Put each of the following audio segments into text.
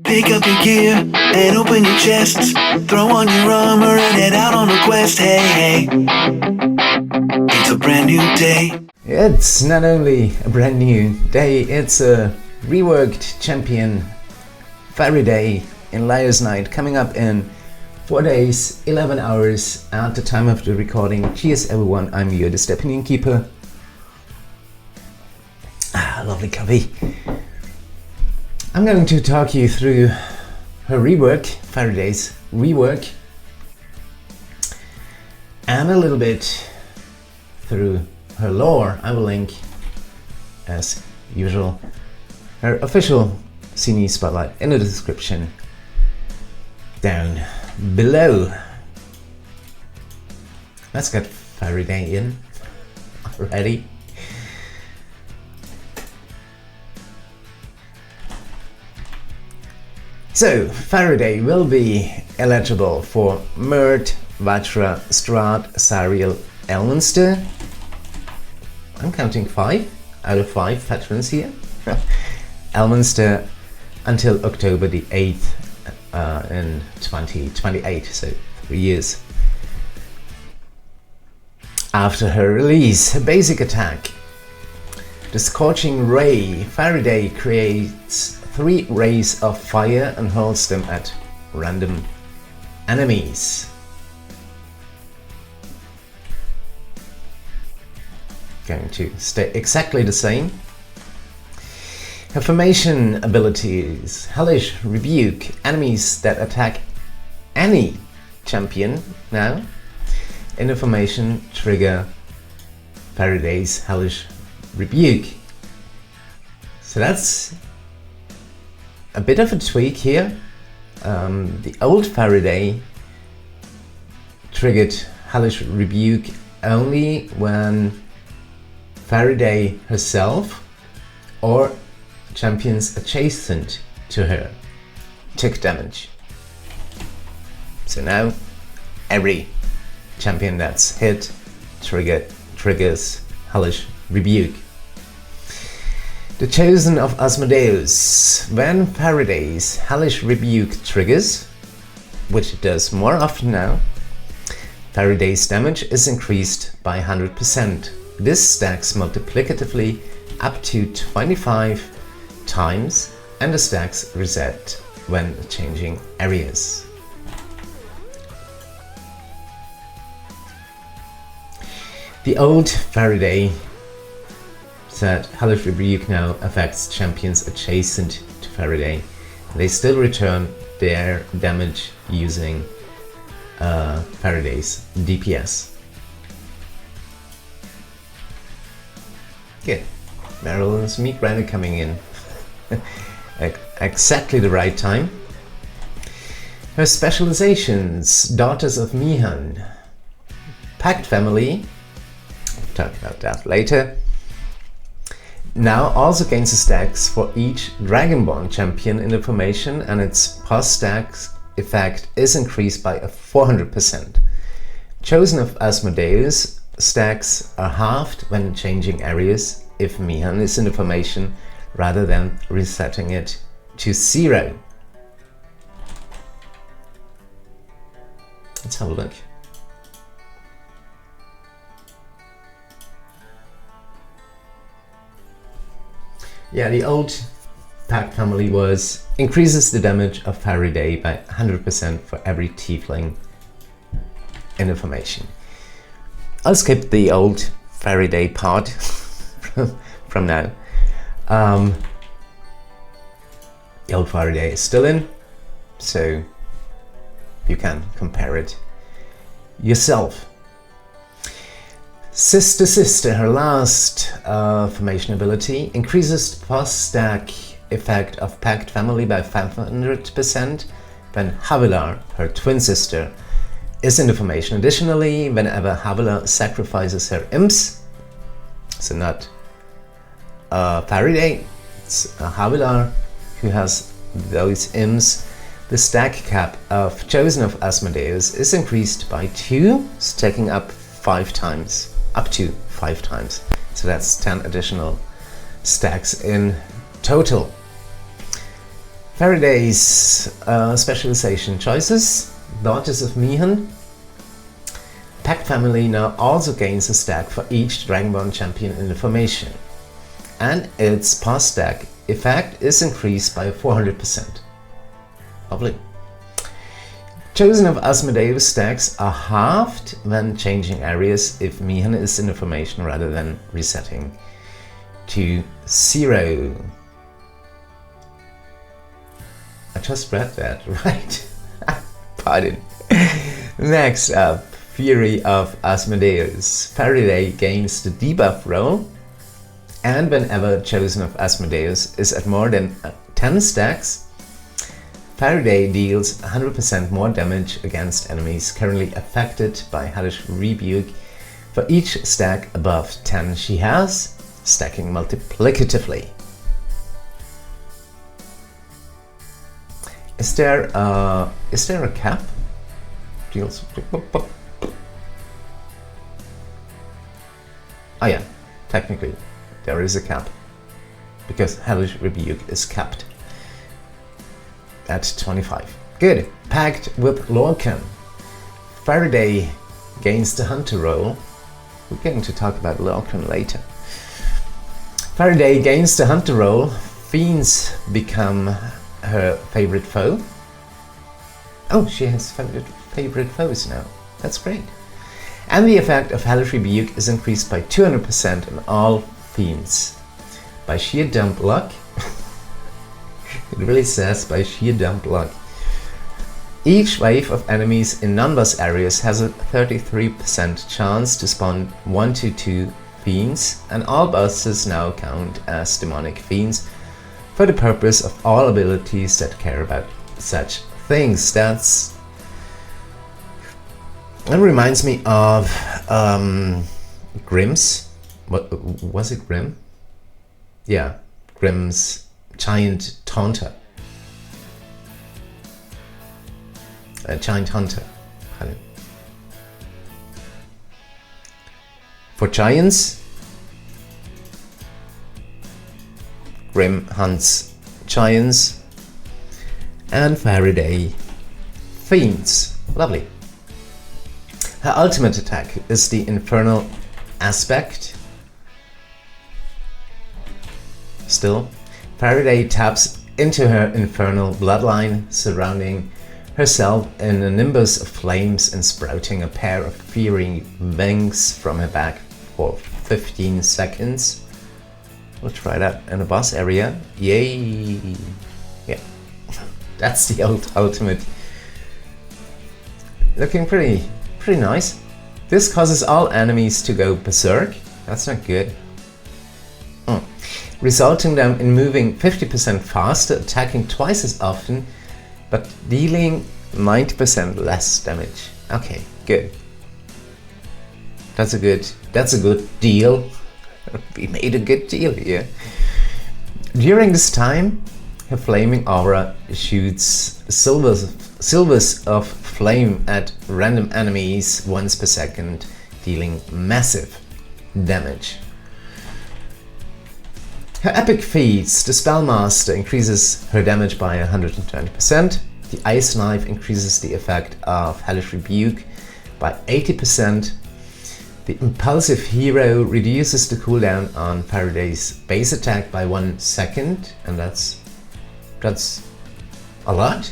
Pick up your gear and open your chests. Throw on your armor and head out on a quest. Hey, hey, it's a brand new day. It's not only a brand new day, it's a reworked champion Farideh in Liar's Night coming up in 4 days, 11 hours at the time of the recording. Cheers everyone, I'm your the Opinion Keeper. Lovely coffee. I'm going to talk you through her rework, Farideh's rework, and a little bit through her lore. I will link, as usual, her official CNE-Spotlight in the description down below. Let's get Farideh in already. So, Farideh will be eligible for Mert, Vatra, Strahd, Zariel, Elminster. I'm counting 5 out of 5 patrons here. Elminster until October the 8th in 2028, so 3 years. After her release, her basic attack, the Scorching Ray. Farideh creates 3 rays of fire and hurls them at random enemies. Going to stay exactly the same. Her formation abilities: Hellish Rebuke. Enemies that attack any champion now in the formation trigger Farideh's Hellish Rebuke. So that's a bit of a tweak here. The old Farideh triggered Hellish Rebuke only when Farideh herself or champions adjacent to her took damage. So now every champion that's hit triggers Hellish Rebuke. The Chosen of Asmodeus. When Farideh's Hellish Rebuke triggers, which it does more often now, Farideh's damage is increased by 100%. This stacks multiplicatively up to 25 times, and the stacks reset when changing areas. The old Farideh said Hellish Rebuke now affects champions adjacent to Farideh. They still return their damage using Farideh's DPS. Good. Marilyn's meat grinder coming in at exactly the right time. Her specializations: Daughters of Mehen, Pact Family, we'll talk about that later. Now also gains the stacks for each Dragonborn champion in the formation, and its post-stacks effect is increased by 400%. Chosen of Asmodeus stacks are halved when changing areas if Mehen is in the formation, rather than resetting it to 0. Let's have a look. Yeah, the old Pact Family was increases the damage of Farideh by 100% for every Tiefling in the formation. I'll skip the old Farideh part from now. The old Farideh is still in, so you can compare it yourself. Sister, her last formation ability, increases the post-stack effect of Pact Family by 500% when Havilar, her twin sister, is in the formation. Additionally, whenever Havilar sacrifices her imps, so not Farideh, it's Havilar who has those imps, the stack cap of Chosen of Asmodeus is increased by 2, stacking up 5 times. Up to 5 times. So that's 10 additional stacks in total. Farideh's specialization choices. Daughters of Mehen. Pact Family now also gains a stack for each Dragonborn champion in the formation, and its pass stack effect is increased by 400%. Lovely. Chosen of Asmodeus stacks are halved when changing areas if Mehen is in the formation rather than resetting to 0. I just read that, right? Pardon. Next up, Fury of Asmodeus. Farideh gains the debuff role, and whenever Chosen of Asmodeus is at more than 10 stacks, Farideh deals 100% more damage against enemies currently affected by Hellish Rebuke for each stack above 10 she has, stacking multiplicatively. Is there a cap? Deals. Oh yeah, technically there is a cap, because Hellish Rebuke is capped at 25. Good. Pact with Lorcan. Farideh gains the hunter role. We're going to talk about Lorcan later. Farideh gains the hunter role. Fiends become her favorite foe. Oh, she has favorite foes now. That's great. And the effect of Hellish Rebuke is increased by 200% on all fiends. By sheer dumb luck, it really says by sheer dumb luck, each wave of enemies in non-boss areas has a 33% chance to spawn 1 to 2 fiends, and all bosses now count as demonic fiends for the purpose of all abilities that care about such things. That reminds me of Grimm's. What was it? Grimm? Yeah, Grimm's Giant Taunter. Giant Hunter. For giants, Grimm hunts giants, and Farideh fiends. Lovely. Her ultimate attack is the Infernal Aspect. Still, Farideh taps into her infernal bloodline, surrounding herself in a nimbus of flames and sprouting a pair of fiery wings from her back for 15 seconds. We'll try that in a boss area. Yay! Yeah, that's the ultimate. Looking pretty nice. This causes all enemies to go berserk. That's not good. Resulting them in moving 50% faster, attacking twice as often, but dealing 90% less damage. Okay, good. That's a good deal. We made a good deal here. During this time, her flaming aura shoots silvers of flame at random enemies once per second, dealing massive damage. Her epic feats, the Spellmaster increases her damage by 120%, the Ice Knife increases the effect of Hellish Rebuke by 80%, the Impulsive Hero reduces the cooldown on Farideh's base attack by 1 second, and that's a lot,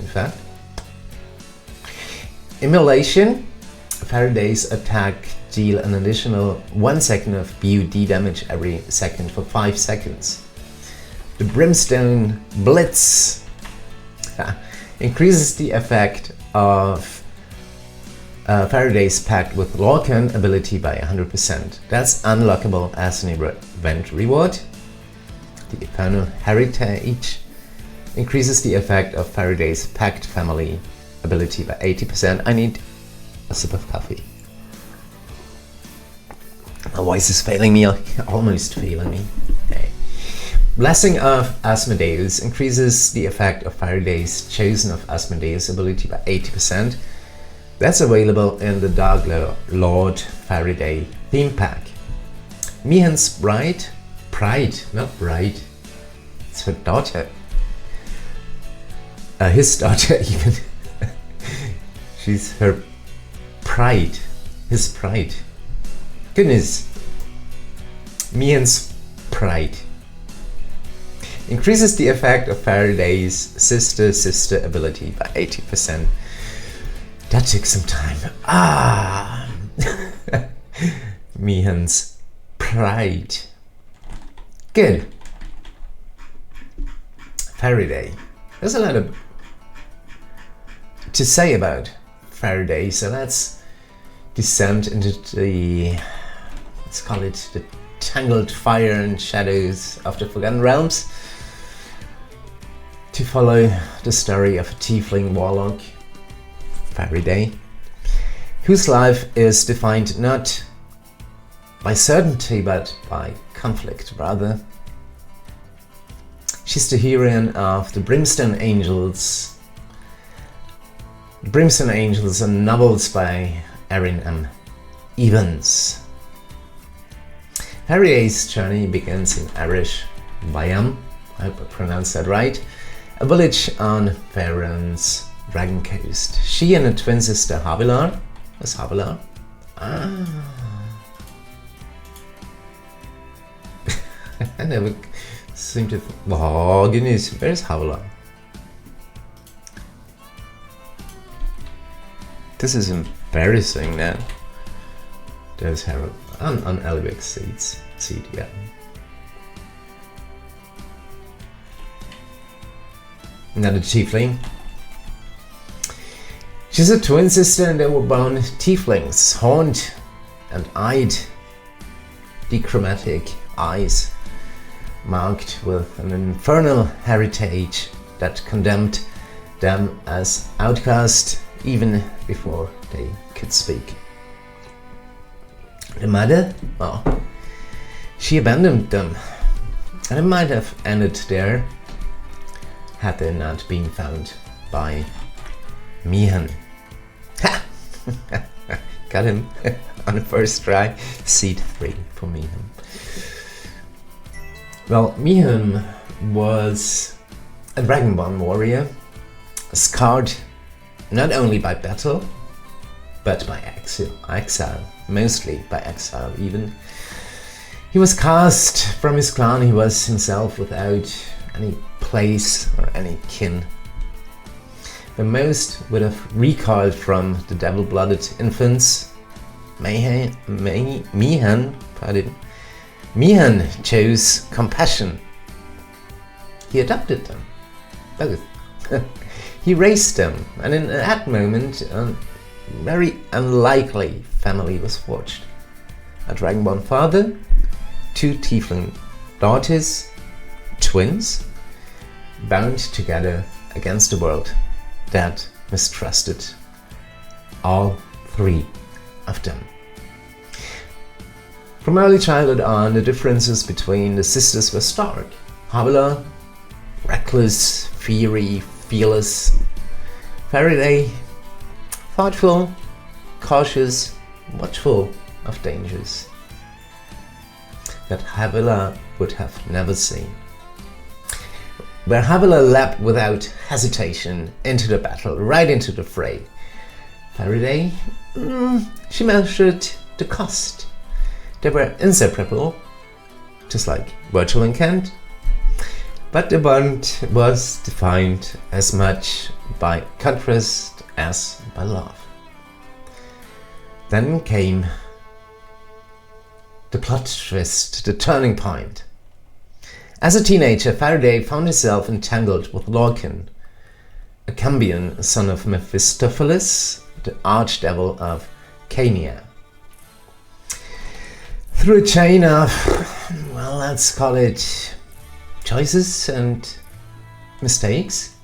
in fact. Immolation, Farideh's attack deal an additional 1 second of BUD damage every second for 5 seconds. The Brimstone Blitz increases the effect of Farideh's Pact with Lorcan ability by 100%. That's unlockable as an event reward. The Infernal Heritage increases the effect of Farideh's Pact Family ability by 80%. I need a sip of coffee. My voice is failing me, almost failing me. Okay. Blessing of Asmodeus increases the effect of Farideh's Chosen of Asmodeus ability by 80%. That's available in the Dark Lord Farideh theme pack. Mehen's Pride, not Bride, it's her daughter. his daughter even. She's her pride, his pride. Goodness. Mehen's pride. Increases the effect of Farideh's sister ability by 80%. That took some time. Mehen's pride. Good. Farideh. There's a lot to say about Farideh, so let's descend into the, let's call it the tangled fire and shadows of the Forgotten Realms to follow the story of a Tiefling warlock, Farideh, whose life is defined not by certainty but by conflict, rather. She's the heroine of the Brimstone Angels. Brimstone Angels are novels by Erin M. Evans. Farideh's journey begins in Irish Bayam, I hope I pronounced that right, a village on Faerun's Dragon Coast. She and her twin sister Havilar, where's Havilar? I never seem to oh goodness, where's Havilar? This is embarrassing now. There's Harold on Elvic's seat, yeah. Another Tiefling. She's a twin sister and they were born Tieflings, horned and eyed, dichromatic eyes, marked with an infernal heritage that condemned them as outcast even before they could speak. The mother, well, she abandoned them, and it might have ended there had they not been found by Mehen. Ha! Got him on the first try. Seed 3 for Mehen. Well, Mehen was a Dragonborn warrior, scarred not only by battle, but by exile, mostly by exile even. He was cast from his clan, he was himself without any place or any kin. The most would have recoiled from the devil-blooded infants. Mehen chose compassion. He adopted them, both. He raised them, and in that moment, a very unlikely family was forged. A Dragonborn father, 2 Tiefling daughters, twins, bound together against the world that mistrusted all 3 of them. From early childhood on, the differences between the sisters were stark. Havilar, reckless, fiery, fearless. Farideh, thoughtful, cautious, watchful of dangers that Havilar would have never seen. Where Havilar leapt without hesitation into the battle, right into the fray, Farideh, she measured the cost. They were inseparable, just like Virtual and Kent, but the bond was defined as much by contrast as by love. Then came the plot twist, the turning point. As a teenager, Farideh found herself entangled with Lorcan, a Cambion, son of Mephistopheles, the archdevil of Cania. Through a chain of, well, let's call it choices and mistakes,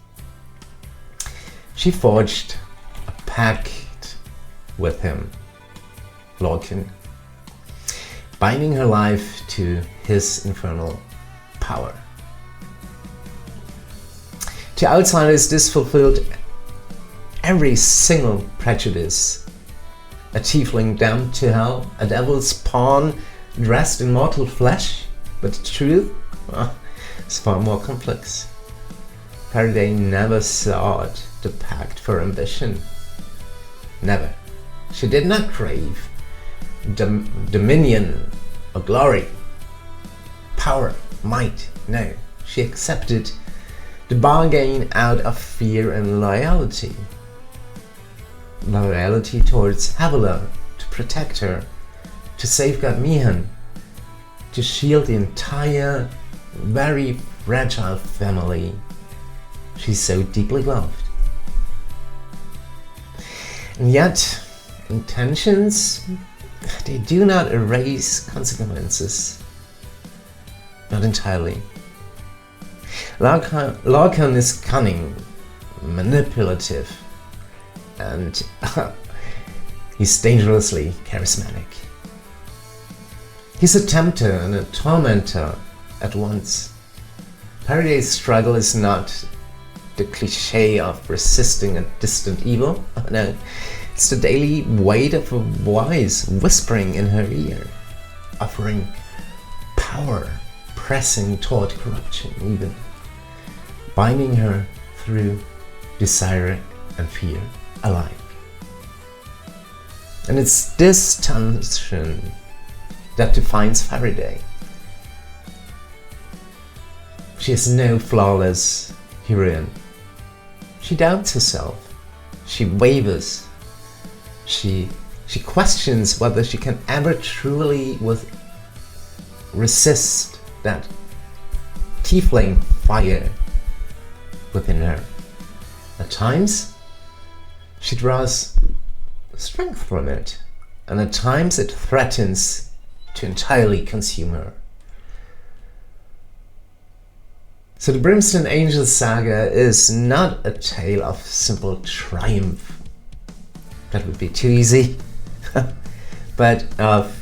she forged a pact with him, Lorcan, binding her life to his infernal power. To outsiders, this fulfilled every single prejudice. A Tiefling damned to hell, a devil's pawn dressed in mortal flesh, but the truth is far more complex. Farideh never sought the pact for ambition. Never. She did not crave dominion or glory, power, might. No, she accepted the bargain out of fear and loyalty. Loyalty towards Havilar, to protect her, to safeguard Mehen, to shield the entire, very fragile family she so deeply loved. And yet, intentions, they do not erase consequences. Not entirely. Lorcan is cunning, manipulative, and he's dangerously charismatic. He's a tempter and a tormentor at once. Farideh's struggle is not the cliché of resisting a distant evil. No, it's the daily weight of a voice whispering in her ear, offering power, pressing toward corruption even, binding her through desire and fear alike. And it's this tension that defines Farideh. She is no flawless heroine. She doubts herself. She wavers. She questions whether she can ever truly resist that Tiefling fire within her. At times, she draws strength from it, and at times it threatens to entirely consume her. So the Brimstone Angel saga is not a tale of simple triumph. That would be too easy. But of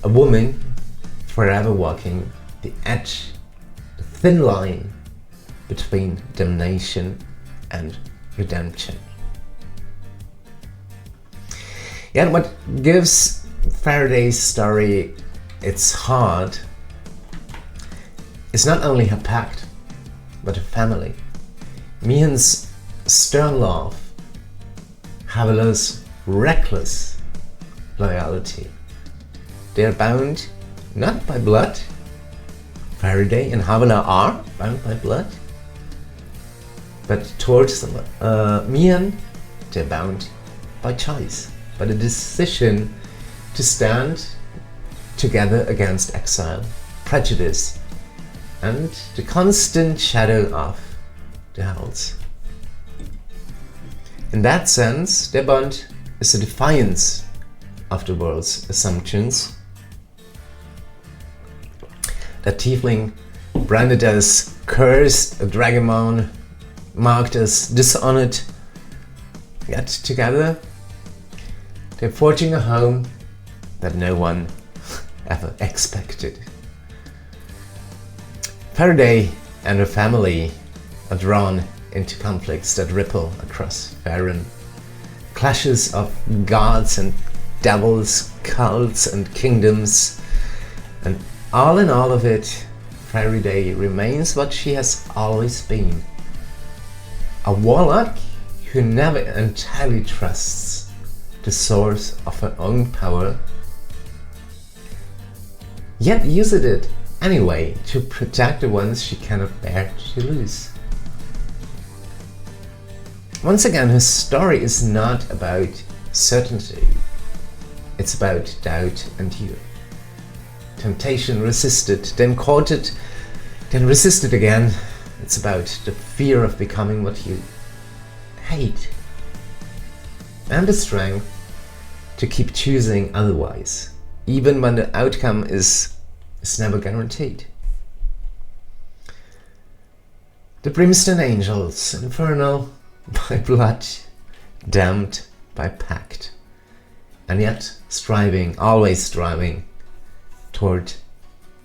a woman forever walking the edge, the thin line between damnation and redemption. Yet what gives Farideh's story its heart is not only her pact, but her family. Mehen's stern love, Havilar's reckless loyalty. They are bound not by blood. Farideh and Havilar are bound by blood, but towards Mehen, they're bound by choice, by the decision to stand together against exile, prejudice, and the constant shadow of the Hells. In that sense, their bond is a defiance of the world's assumptions. That Tiefling branded as cursed, a Dragonborn marked as dishonored, yet together they're forging a home that no one ever expected. Farideh and her family are drawn into conflicts that ripple across Faerun. Clashes of gods and devils, cults and kingdoms, and all in all of it, Farideh remains what she has always been. A warlock who never entirely trusts the source of her own power, yet uses it anyway to protect the ones she cannot bear to lose. Once again, her story is not about certainty. It's about doubt and fear. Temptation resisted, then courted, then resisted again. It's about the fear of becoming what you hate. And the strength to keep choosing otherwise, even when the outcome is never guaranteed. The Brimstone Angels, infernal by blood, damned by pact, and yet striving, always striving toward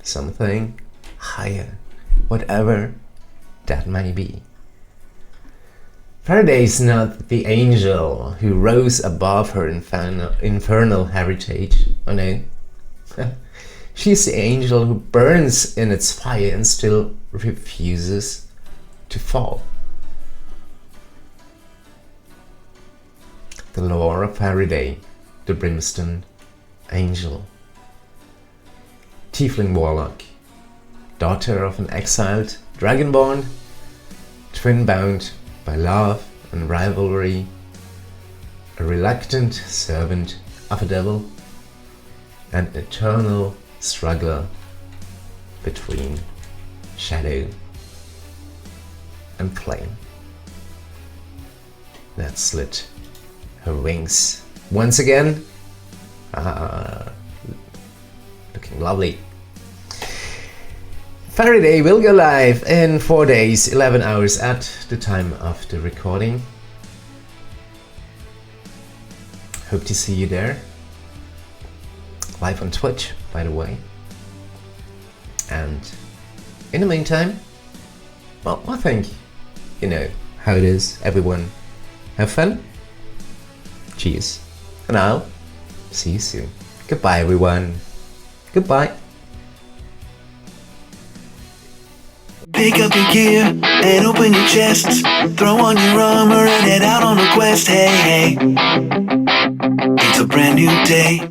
something higher, whatever that may be. Farideh is not the angel who rose above her infernal heritage. Oh no. She's the angel who burns in its fire and still refuses to fall. The lore of Farideh, the Brimstone Angel. Tiefling Warlock, daughter of an exiled Dragonborn, twin-bound by love and rivalry, a reluctant servant of a devil, an eternal struggler between shadow and flame. That slit her wings once again. Looking lovely. Farideh will go live in 4 days, 11 hours at the time of the recording. Hope to see you there. Live on Twitch, by the way. And in the meantime, well, I think you know how it is, everyone. Have fun. Cheers. And I'll see you soon. Goodbye, everyone. Goodbye. Pick up your gear and open your chests. Throw on your armor and head out on a quest. Hey, hey. It's a brand new day.